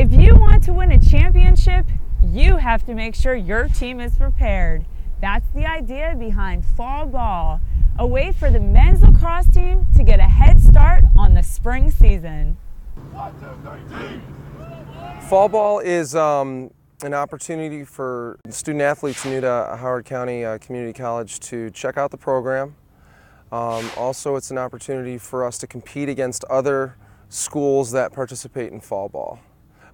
If you want to win a championship, you have to make sure your team is prepared. That's the idea behind fall ball, a way for the men's lacrosse team to get a head start on the spring season. Fall ball is an opportunity for student athletes new to Howard County Community College to check out the program. Also, it's an opportunity for us to compete against other schools that participate in fall ball.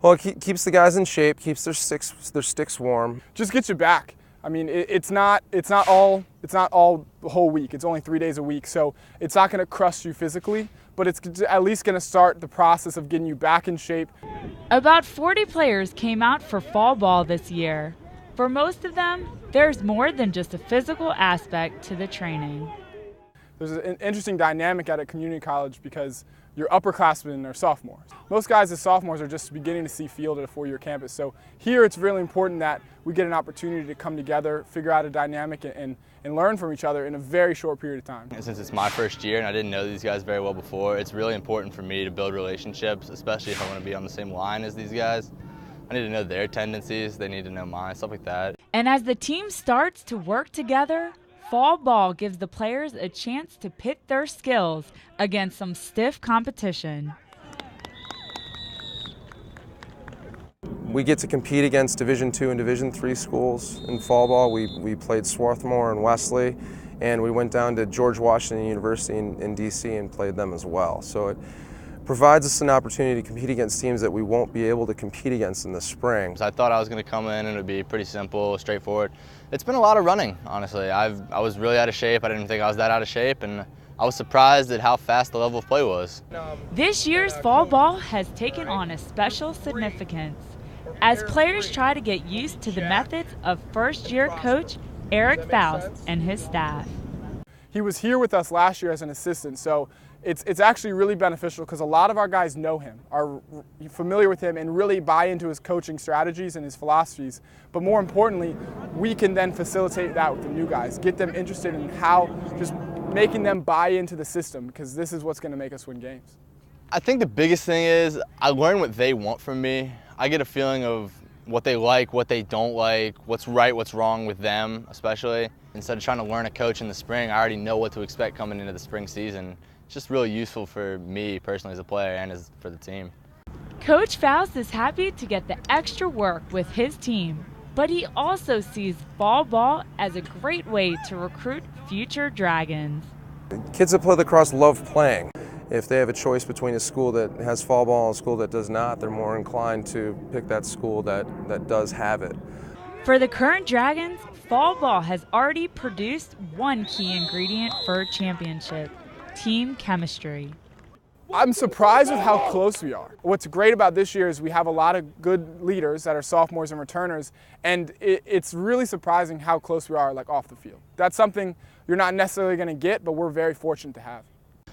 Well, it keeps the guys in shape, keeps their sticks warm. Just gets you back. I mean, it's not all the whole week. It's only 3 days a week, so it's not going to crush you physically, but it's at least going to start the process of getting you back in shape. About 40 players came out for fall ball this year. For most of them, there's more than just a physical aspect to the training. There's an interesting dynamic at a community college because your upperclassmen are sophomores. Most guys as sophomores are just beginning to see field at a four-year campus. So here it's really important that we get an opportunity to come together, figure out a dynamic, and learn from each other in a very short period of time. Since it's my first year and I didn't know these guys very well before, it's really important for me to build relationships, especially if I want to be on the same line as these guys. I need to know their tendencies, they need to know mine, stuff like that. And as the team starts to work together, fall ball gives the players a chance to pit their skills against some stiff competition. We get to compete against Division II and Division III schools in fall ball. We played Swarthmore and Wesley, and we went down to George Washington University in DC and played them as well. So it provides us an opportunity to compete against teams that we won't be able to compete against in the spring. I thought I was going to come in and it would be pretty simple, straightforward. It's been a lot of running, honestly. I was really out of shape. I didn't think I was that out of shape, and I was surprised at how fast the level of play was. This year's fall ball has taken on a special significance as players try to get used to the methods of first-year coach Eric Foust and his staff. He was here with us last year as an assistant, so it's actually really beneficial because a lot of our guys know him, are familiar with him, and really buy into his coaching strategies and his philosophies. But more importantly, we can then facilitate that with the new guys, get them interested in how, just making them buy into the system, because this is what's going to make us win games. I think the biggest thing is I learn what they want from me. I get a feeling of what they like, what they don't like, what's right, what's wrong with them especially. Instead of trying to learn a coach in the spring, I already know what to expect coming into the spring season. It's just really useful for me personally as a player and for the team. Coach Foust is happy to get the extra work with his team, but he also sees fall ball as a great way to recruit future Dragons. Kids that play lacrosse love playing. If they have a choice between a school that has fall ball and a school that does not, they're more inclined to pick that school that does have it. For the current Dragons, fall ball has already produced one key ingredient for a championship: team chemistry. I'm surprised with how close we are. What's great about this year is we have a lot of good leaders that are sophomores and returners, and it's really surprising how close we are, like, off the field. That's something you're not necessarily going to get, but we're very fortunate to have.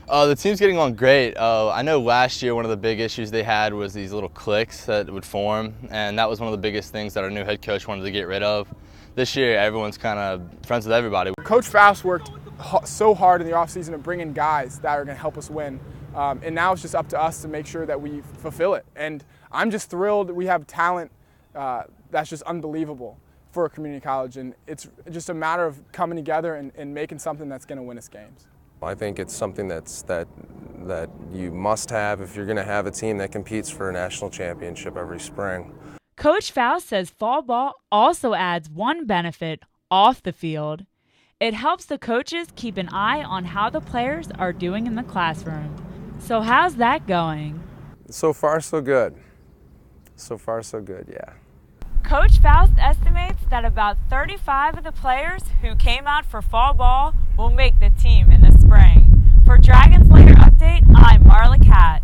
The team's getting along great. I know last year one of the big issues they had was these little cliques that would form, and that was one of the biggest things that our new head coach wanted to get rid of. This year, everyone's kind of friends with everybody. Coach Foust worked so hard in the offseason to bring in guys that are going to help us win, and now it's just up to us to make sure that we fulfill it. And I'm just thrilled we have talent that's just unbelievable for a community college, and it's just a matter of coming together and making something that's going to win us games. I think it's something that you must have if you're going to have a team that competes for a national championship every spring. Coach Foust says fall ball also adds one benefit off the field. It helps the coaches keep an eye on how the players are doing in the classroom. So how's that going? So far, so good. So far, so good, yeah. Coach Foust estimates that about 35 of the players who came out for fall ball will make the team in the spring. For Dragons Lair Update, I'm Marla Catt.